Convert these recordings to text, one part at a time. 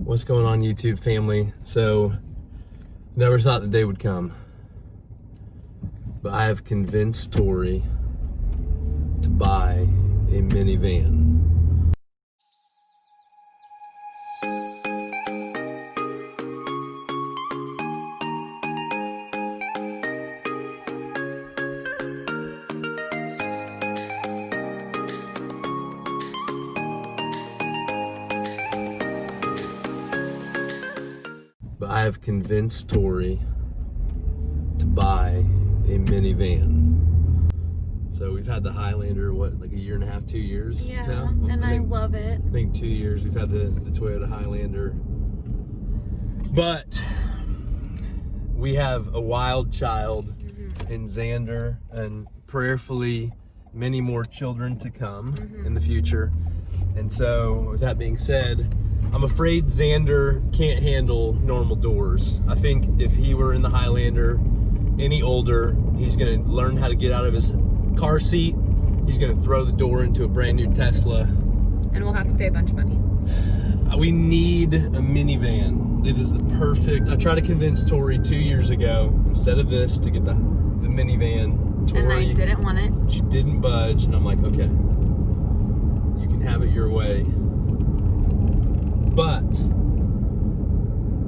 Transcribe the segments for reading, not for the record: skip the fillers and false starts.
What's going on, YouTube family? So, never thought the day would come, but I have convinced Toree to buy a minivan. But I have convinced Toree to buy a minivan. So we've had the Highlander, like a year and a half, 2 years now? And I love it. I think 2 years we've had the Toyota Highlander. But we have a wild child in Xander, and prayerfully many more children to come in the future. And so with that being said, I'm afraid Xander can't handle normal doors. I think if he were in the Highlander any older, he's gonna learn how to get out of his car seat. He's gonna throw the door into a brand new Tesla. And we'll have to pay a bunch of money. We need a minivan. It is the perfect, I tried to convince Toree 2 years ago, instead of this, to get the minivan. Toree, and I didn't want it. She didn't budge, and I'm like, okay, you can have it your way. But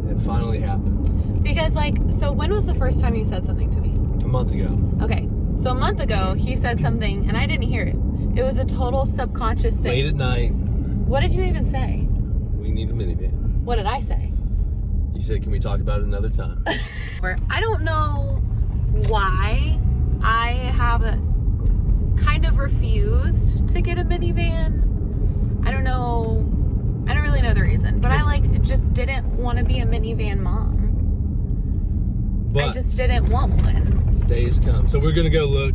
it finally happened. Because so when was the first time you said something to me? A month ago. Okay, so a month ago, he said something and I didn't hear it. It was a total subconscious thing. Late at night. What did you even say? We need a minivan. What did I say? You said, can we talk about it another time? I don't know why I have kind of refused to get a minivan. I don't know. I don't really know the reason, but I just didn't want to be a minivan mom. But I just didn't want one. Days come. So we're gonna go look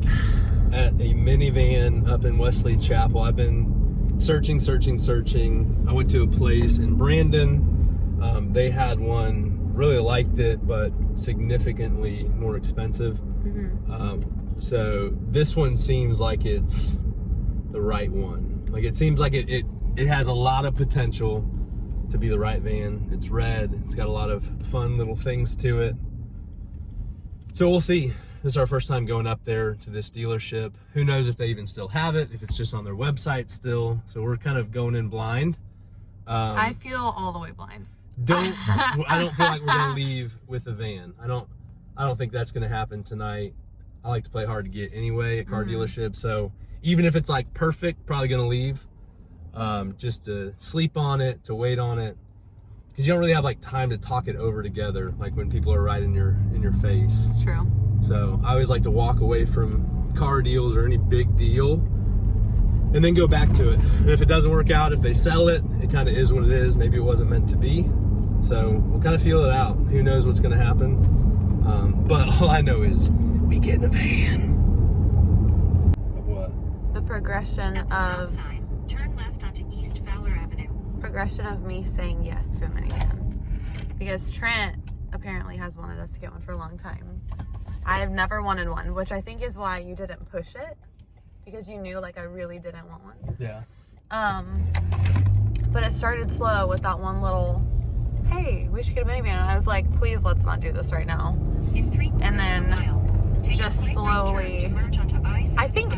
at a minivan up in Wesley Chapel. I've been searching. I went to a place in Brandon. They had one, really liked it, but significantly more expensive. So this one seems like it's the right one. Like it seems like it has a lot of potential to be the right van. It's red. It's got a lot of fun little things to it. So we'll see. This is our first time going up there to this dealership. Who knows if they even still have it, if it's just on their website still. So we're kind of going in blind. I feel all the way blind. I don't feel like we're gonna leave with a van. I don't think that's gonna happen tonight. I like to play hard to get anyway at car dealerships. So even if it's like perfect, probably gonna leave. Just to sleep on it, to wait on it, because you don't really have time to talk it over together, like when people are right in your face. It's true. So I always like to walk away from car deals or any big deal and then go back to it. And if it doesn't work out, if they sell it, it kind of is what it is. Maybe it wasn't meant to be. So we'll kind of feel it out. Who knows what's going to happen? But all I know is we get in a van. Of what? The progression of turn left onto East Fowler Avenue. Progression of me saying yes to a minivan, because Trent apparently has wanted us to get one for a long time. I have never wanted one, which I think is why you didn't push it, because you knew I really didn't want one. Yeah. But it started slow with that one little, hey, we should get a minivan, and I was like, please, let's not do this right now. And then just slowly, I think,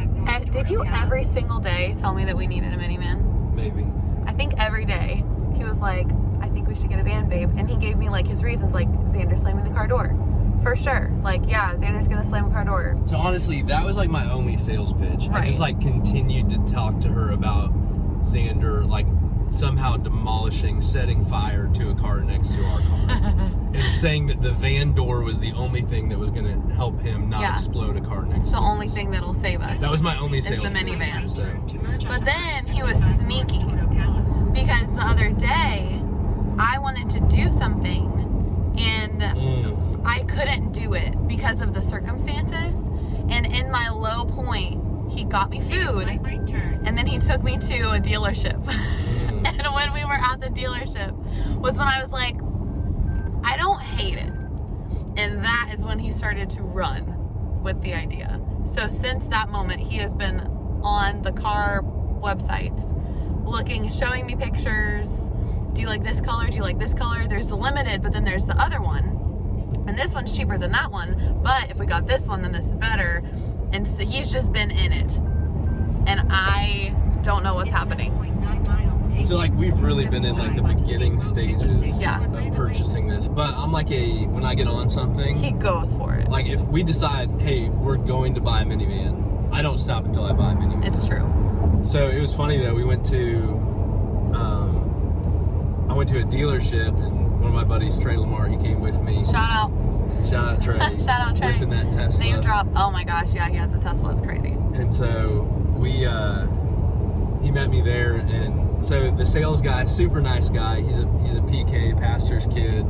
did you every single day tell me that we needed a minivan? Maybe. I think every day he was like, I think we should get a van, babe. And he gave me his reasons, Xander slamming the car door. For sure. Yeah, Xander's gonna slam a car door. So honestly, that was my only sales pitch. Right. I just continued to talk to her about Xander somehow demolishing, setting fire to a car next to our car. And saying that the van door was the only thing that was gonna help him not explode a car next to us. It's the only thing that'll save us. That was my only sales pitch. It's the minivan. So. But then he was sneaky, because the other day I wanted to do something and I couldn't do it because of the circumstances. And in my low point, he got me food, and then he took me to a dealership. And when we were at the dealership was when I was like, I don't hate it. And that is when he started to run with the idea. So since that moment, he has been on the car websites looking, showing me pictures, do you like this color? Do you like this color? There's the limited, but then there's the other one. And this one's cheaper than that one. But if we got this one, then this is better. And so he's just been in it. And I don't know what's happening. So like we've really been in like the beginning stages Yeah. of purchasing this. But I'm like when I get on something, He goes for it. like if we decide, hey, we're going to buy a minivan, I don't stop until I buy a minivan. It's true. So it was funny though, I went to a dealership and one of my buddies, Trey Lamar, he came with me. Shout out. Shout out Trey. Shout out Trey. Whipping that Tesla. Name drop. Oh my gosh, yeah, he has a Tesla. It's crazy. And so he met me there, and so the sales guy, super nice guy. He's a PK, pastor's kid.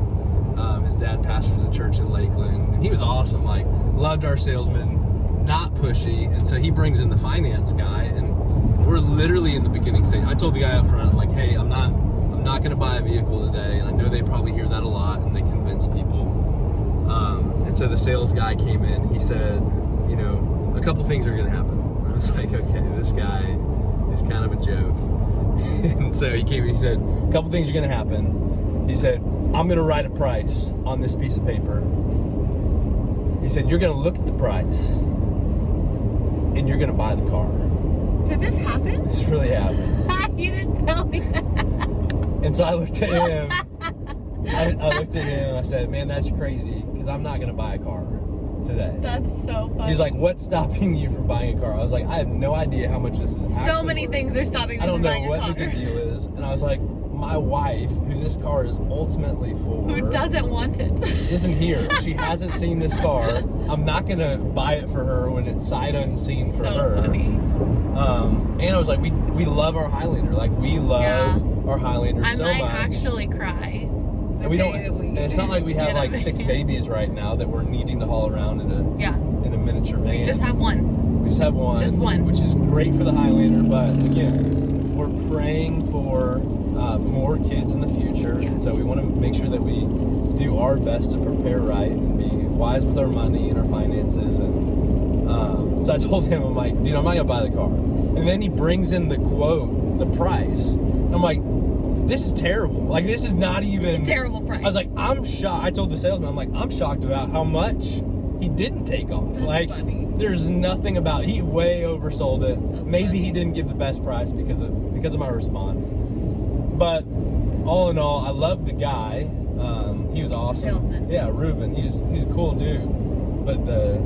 His dad pastors a church in Lakeland, and he was awesome. Like, loved our salesman, not pushy. And so he brings in the finance guy, and we're literally in the beginning stage. I told the guy up front, I'm like, hey, I'm not going to buy a vehicle today. And I know they probably hear that a lot, and they convince people. And so the sales guy came in. He said, you know, a couple things are going to happen. I was like, okay, this guy is kind of a joke. And so he came and he said, a couple things are going to happen. He said, I'm going to write a price on this piece of paper. He said, you're going to look at the price and you're going to buy the car. Did this happen? This really happened. You didn't tell me that. And so I looked at him. I looked at him and I said, man, that's crazy because I'm not going to buy a car today. That's so funny. He's like, what's stopping you from buying a car? I was like, I have no idea how much this is actually so many worth. things are stopping me I don't from know buying a what car. the good deal is. And I was like, my wife, who this car is ultimately for, Who doesn't want it? isn't here. She hasn't seen this car. I'm not going to buy it for her when it's sight unseen for her. So funny. And I was like, we love our Highlander. Like, we love our Highlander I so might much. actually cry. And we don't. And it's not like we have like 6 babies right now that we're needing to haul around in a miniature van. We just have one. We just have one. Just one. Which is great for the Highlander, but again, we're praying for more kids in the future, and so we want to make sure that we do our best to prepare right and be wise with our money and our finances. And so I told him, I'm like, dude, I'm not gonna buy the car. And then he brings in the quote, the price. And I'm like, this is terrible. Like, this is not even... It's a terrible price. I was like, I'm shocked. I told the salesman, I'm like, I'm shocked about how much he didn't take off. That's like, funny. There's nothing about... He way oversold it. That's Maybe funny. he didn't give the best price because of my response. But all in all, I love the guy. He was awesome. Salesman. Yeah, Ruben. He's a cool dude. But the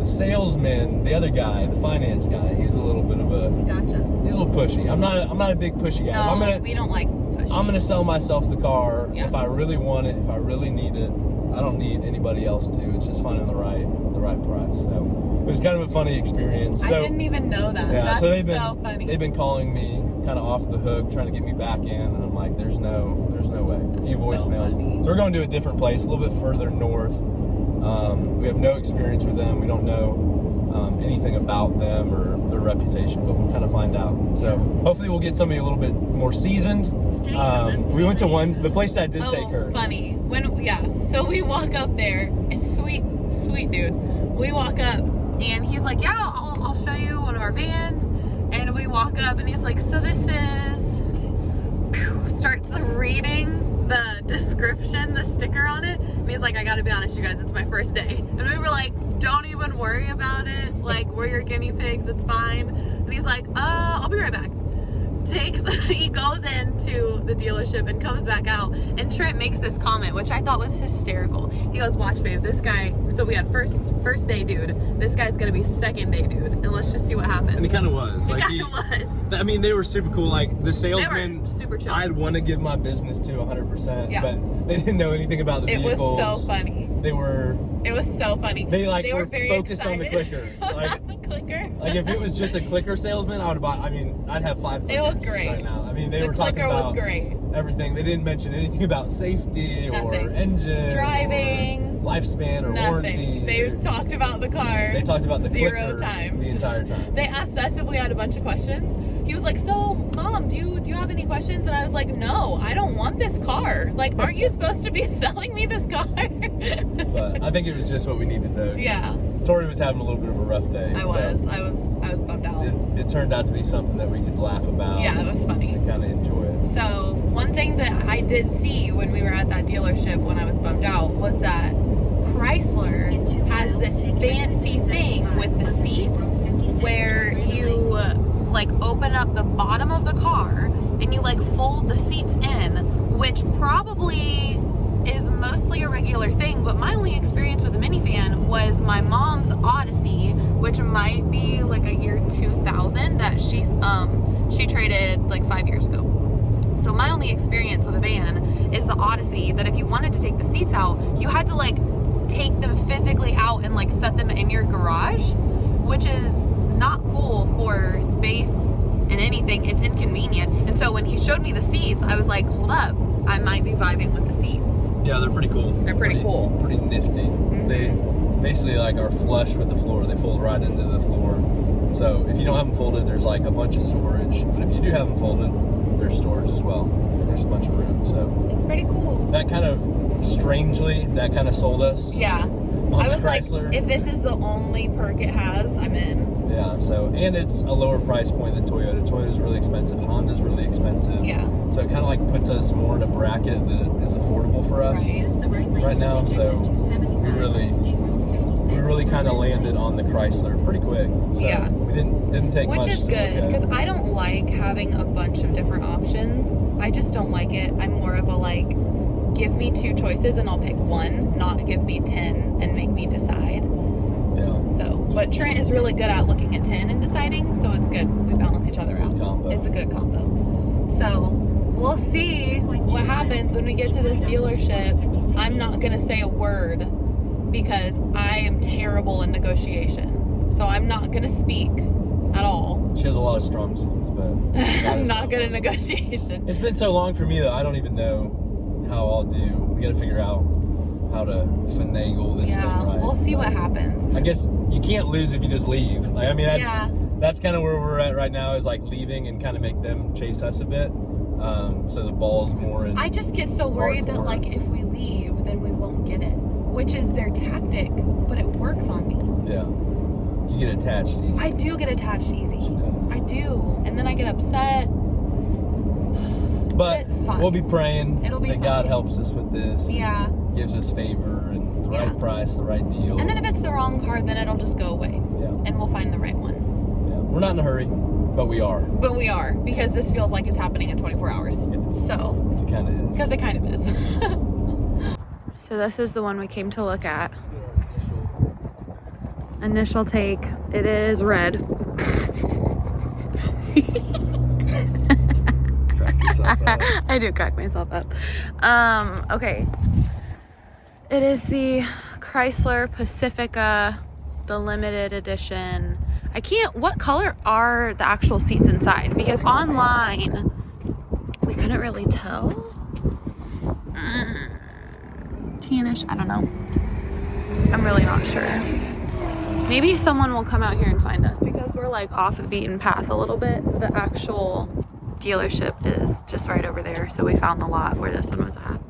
salesman, the other guy, the finance guy, he's a little bit of a... Gotcha. He's a little pushy. I'm not a big pushy guy. No, we don't like pushy. I'm gonna sell myself the car if I really want it, if I really need it. I don't need anybody else to. It's just finding the right price. So it was kind of a funny experience. So, I didn't even know that. Yeah, That's so so funny. they've been calling me kind of off the hook, trying to get me back in, and I'm like, there's no way. A few voicemails. funny. So we're going to a different place, a little bit further north. We have no experience with them. We don't know anything about them or their reputation, but we'll kind of find out. So hopefully we'll get somebody a little bit more seasoned. We went to the place that did take her. Funny. So we walk up there, and sweet dude. We walk up, and he's like, yeah, I'll show you one of our vans. And we walk up, and he's like, so this is... Starts reading the description, the sticker on it. And he's like, I gotta be honest, you guys, it's my first day. And we were like, don't even worry about it. Like, we're your guinea pigs, it's fine. And he's like, I'll be right back. He goes into the dealership and comes back out, and Trent makes this comment, which I thought was hysterical. He goes, watch babe, this guy, so we had first day dude, this guy's gonna be second day dude, and let's just see what happens. And he kind of was. It kind of was. I mean, they were super cool. Like, the salesmen, They were super chill. I'd want to give my business to 100%, Yeah. but they didn't know anything about the vehicles. It was so funny. It was so funny. They were were very focused on the excited. clicker. Like, the clicker. Like, if it was just a clicker salesman, I'd have 5 clickers. It was great. Right now. I mean, they The were talking clicker about was great. everything. They didn't mention anything about safety or Nothing. engine, Driving, or lifespan, or warranty. nothing. They talked about the car. They talked about the 0 clicker times the entire time. They asked us if we had a bunch of questions. He was like, so mom, do you have any questions? And I was like, no, I don't want this car. Like, aren't you supposed to be selling me this car? But I think it was just what we needed though. Yeah. Toree was having a little bit of a rough day. I was bummed out. It turned out to be something that we could laugh about. Yeah, it was funny. And kind of enjoy it. So one thing that I did see when we were at that dealership when I was bummed out was that Chrysler has this fancy thing with the seats where you like open up the bottom of the car and you like fold the seats in, which probably is mostly a regular thing, but my only experience with a minivan was my mom's Odyssey, which might be like a year 2000 that she traded like 5 years ago. So my only experience with a van is the Odyssey, that if you wanted to take the seats out, you had to like take them physically out and like set them in your garage, which is not cool for space and anything. It's inconvenient. And so when he showed me the seats, I was like, hold up, I might be vibing with the seats. Yeah, they're pretty cool. They're pretty cool. Pretty nifty. Mm-hmm. They basically like are flush with the floor. They fold right into the floor. So if you don't have them folded, there's like a bunch of storage. But if you do have them folded, there's storage as well. There's a bunch of room. So it's pretty cool. That kind of strangely, that kind of sold us. Yeah. I was like, if this is the only perk it has, I'm in. Yeah, so, and it's a lower price point than Toyota. Toyota's really expensive. Honda's really expensive. Yeah. So it kind of like puts us more in a bracket that is affordable for us right now. So we really kind of landed on the Chrysler pretty quick. So yeah. We didn't take much. Which is good, because I don't like having a bunch of different options. I just don't like it. I'm more of a like, give me 2 choices and I'll pick one, not give me 10 and make me decide. Yeah. So, but Trent is really good at looking at 10 and deciding, so it's good. We balance each other out. Combo. It's a good combo. So, we'll see what happens when we get to this dealership. I'm not going to say a word because I am terrible in negotiation. So, I'm not going to speak at all. She has a lot of strong suits, but I'm not good at negotiation. It's been so long for me that I don't even know how I'll do. We got to figure out how to finagle this thing right. We'll see what happens. I guess you can't lose if you just leave. Like, I mean, that's kind of where we're at right now, is like leaving and kind of make them chase us a bit. So the ball's more in. I just get so worried that like if we leave, then we won't get it, which is their tactic, but it works on me. Yeah. You get attached easy. I do get attached easy. I do. And then I get upset. But it's fine. We'll be praying It'll be that fine. God helps us with this. Yeah. Gives us favor and the right price, the right deal. And then if it's the wrong card, then it'll just go away. Yeah. And we'll find the right one. Yeah. We're not in a hurry, but we are. But we are, because this feels like it's happening in 24 hours. Yes. So. It kind of is. Because it kind of is. So this is the one we came to look at. Initial take. It is red. Crack yourself up. I do crack myself up. Okay. It is the Chrysler Pacifica, the limited edition. What color are the actual seats inside? Because online, we couldn't really tell. Tannish, I don't know. I'm really not sure. Maybe someone will come out here and find us, because we're like off the beaten path a little bit. The actual dealership is just right over there, so we found the lot where this one was at.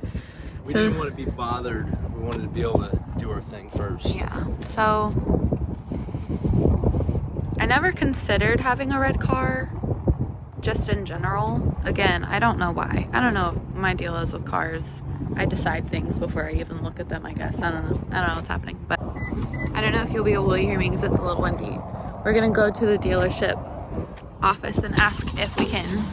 We didn't want to be bothered. We wanted to be able to do our thing first. Yeah, so I never considered having a red car, just in general. Again, I don't know why. I don't know what my deal is with cars. I decide things before I even look at them, I guess. I don't know what's happening, but I don't know if you'll be able to hear me because it's a little windy. We're gonna go to the dealership office and ask if we can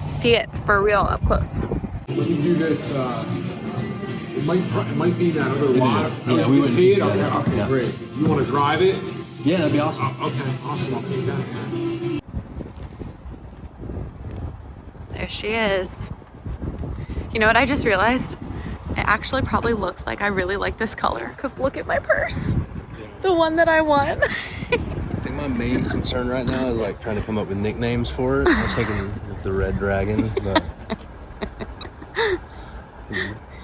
see it for real up close. Let me do this. It might be that other lot. Yeah, We can see it. yeah, Okay, yeah, okay, yeah. great. You want to drive it? Yeah, that'd be awesome. Okay, awesome. I'll take that. Yeah. There she is. You know what I just realized? It actually probably looks like I really like this color, because look at my purse. The one that I won. I think my main concern right now is like trying to come up with nicknames for it. I was thinking the Red Dragon, but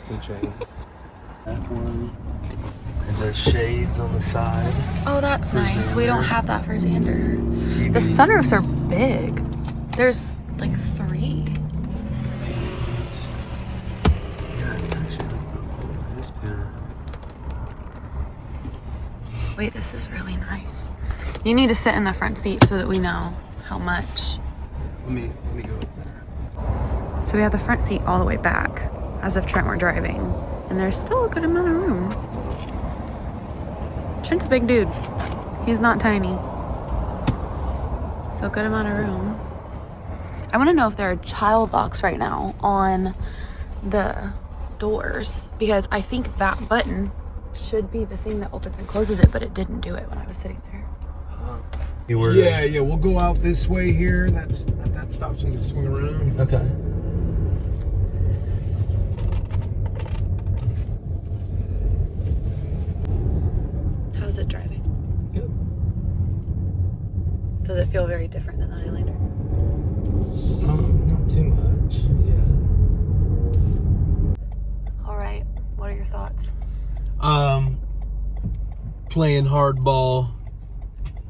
can change. That one. And there's shades on the side. Oh, that's nice. We don't have that for Xander. TV. The sunroofs are big. There's like 3. Wait, this is really nice. You need to sit in the front seat so that we know how much. Let me go up there. So we have the front seat all the way back, as if Trent were driving. And there's still a good amount of room. Trent's a big dude. He's not tiny. So good amount of room. I want to know if there are child locks right now on the doors, because I think that button should be the thing that opens and closes it, but it didn't do it when I was sitting there. Yeah, we'll go out this way here. That stops and swing around. Okay. How's it driving? Good. Does it feel very different than the Highlander? Not too much. Yeah. All right. What are your thoughts? Playing hardball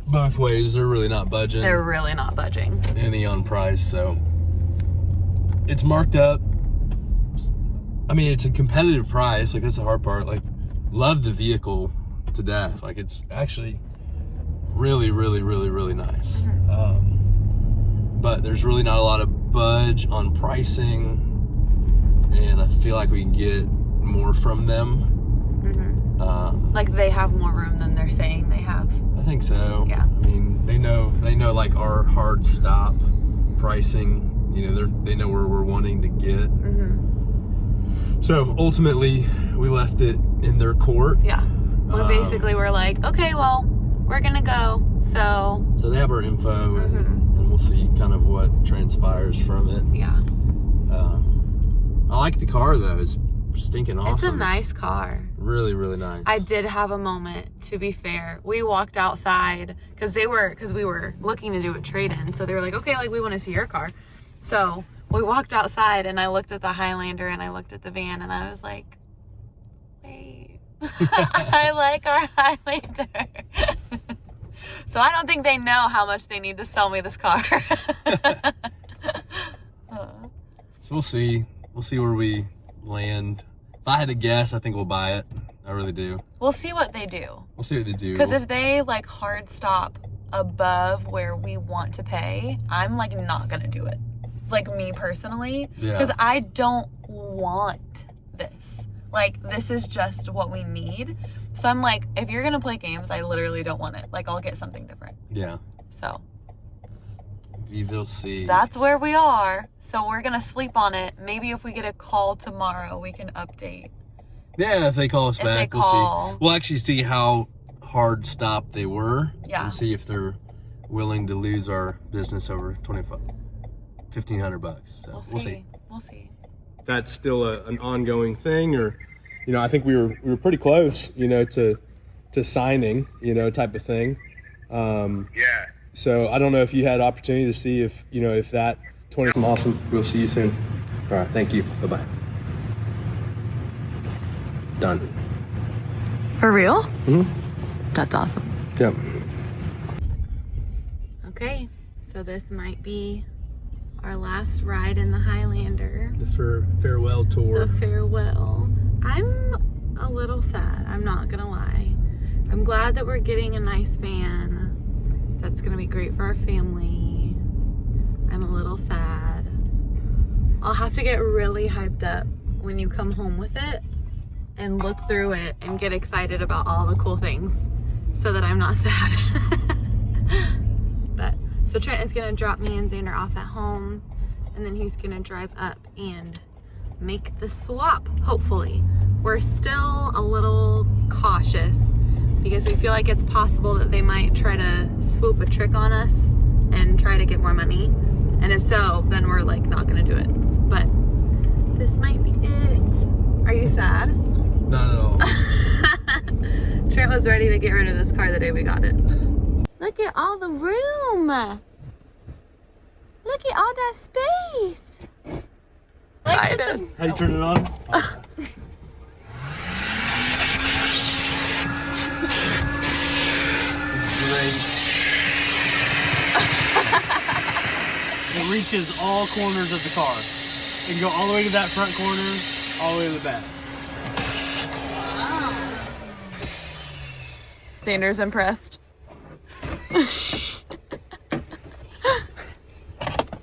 both ways. They're really not budging. They're really not budging. Any on price, so it's marked up. I mean, it's a competitive price. Like, that's the hard part. Like, love the vehicle to death. Like, it's actually really, really, really, really nice. But there's really not a lot of budge on pricing, and I feel like we can get more from them. Like, they have more room than they're saying they have. I think so. Yeah. I mean, they know like our hard stop pricing. You know, they know where we're wanting to get. So ultimately, we left it in their court. Yeah. We basically were like, okay, well, we're gonna go. So they have our info, and we'll see kind of what transpires from it. Yeah. I like the car though. It's stinking awesome. It's a nice car. Really, really nice. I did have a moment, to be fair. We walked outside because we were looking to do a trade-in. So they were like, okay, like, we want to see your car. So we walked outside and I looked at the Highlander and I looked at the van and I was like, wait, I like our Highlander. So I don't think they know how much they need to sell me this car. So we'll see. We'll see where we land. If I had to guess, I think we'll buy it. I really do. We'll see what they do. We'll see what they do. Because if they like hard stop above where we want to pay, I'm like not gonna do it. Like, me personally. Yeah. Because I don't want this. Like, this is just what we need. So I'm like, if you're gonna play games, I literally don't want it. Like, I'll get something different. Yeah. So We will see. that's where we are. So we're gonna sleep on it. Maybe if we get a call tomorrow, we can update. Yeah, if they call us back, they we'll call. see. We'll actually see how hard stop they were. Yeah. And see if they're willing to lose our business over $1,500. So we'll see. We'll see. That's still an ongoing thing, or, you know, I think we were pretty close, you know, to signing, you know, type of thing. Yeah. So I don't know if you had opportunity to see if, you know, if that 20. Awesome. We'll see you soon. All right. Thank you. Bye-bye. Done. For real? That's awesome. Yep. Okay, so this might be our last ride in the Highlander. The farewell tour. The farewell. I'm a little sad, I'm not gonna lie. I'm glad that we're getting a nice van that's gonna be great for our family. I'm a little sad. I'll have to get really hyped up when you come home with it and look through it and get excited about all the cool things so that I'm not sad. But so Trent is gonna drop me and Xander off at home, and then he's gonna drive up and make the swap, hopefully. We're still a little cautious because we feel like it's possible that they might try to swoop a trick on us and try to get more money. And if so, then we're like not gonna do it. But this might be it. Are you sad? Not at all. Trent was ready to get rid of this car the day we got it. Look at all the room. Look at all that space. Excited. How do you turn it on? It reaches all corners of the car. It can go all the way to that front corner, all the way to the back. Xander's impressed.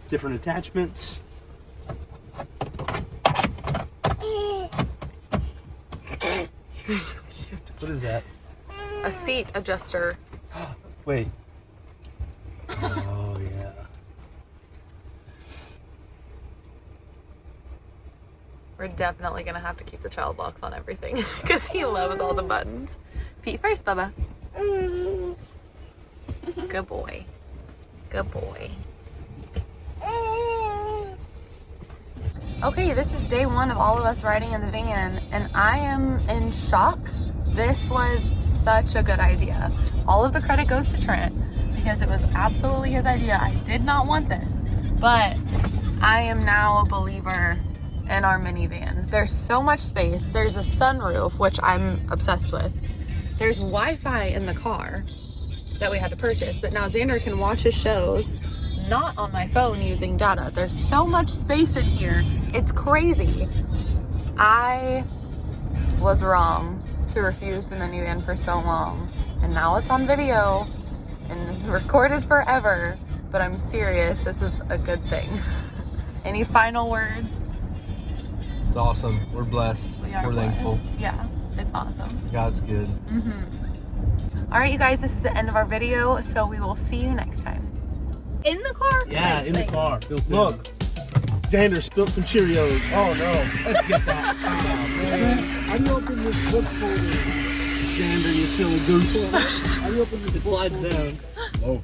Different attachments. What is that? A seat adjuster. Wait. Oh, yeah. We're definitely gonna have to keep the child locks on everything because he loves all the buttons. Feet first, Bubba. Good boy. Good boy. Okay, this is day one of all of us riding in the van, and I am in shock. This was such a good idea. All of the credit goes to Trent because it was absolutely his idea. I did not want this, but I am now a believer in our minivan. There's so much space. There's a sunroof, which I'm obsessed with. There's Wi-Fi in the car that we had to purchase, but now Xander can watch his shows not on my phone using data. There's so much space in here. It's crazy. I was wrong to refuse the minivan for so long, and now it's on video and recorded forever, but I'm serious. This is a good thing. Any final words? It's awesome. We're blessed. We're thankful. Yeah, it's awesome. God's good. All right, you guys, this is the end of our video, so we will see you next time. In the car? Yeah, in the car. Look, Xander spilled some Cheerios. Oh no. Let's get that. Oh, man. How do you open this book folder? Xander, you silly goose. How do you open this It book slides folder? down. Oh.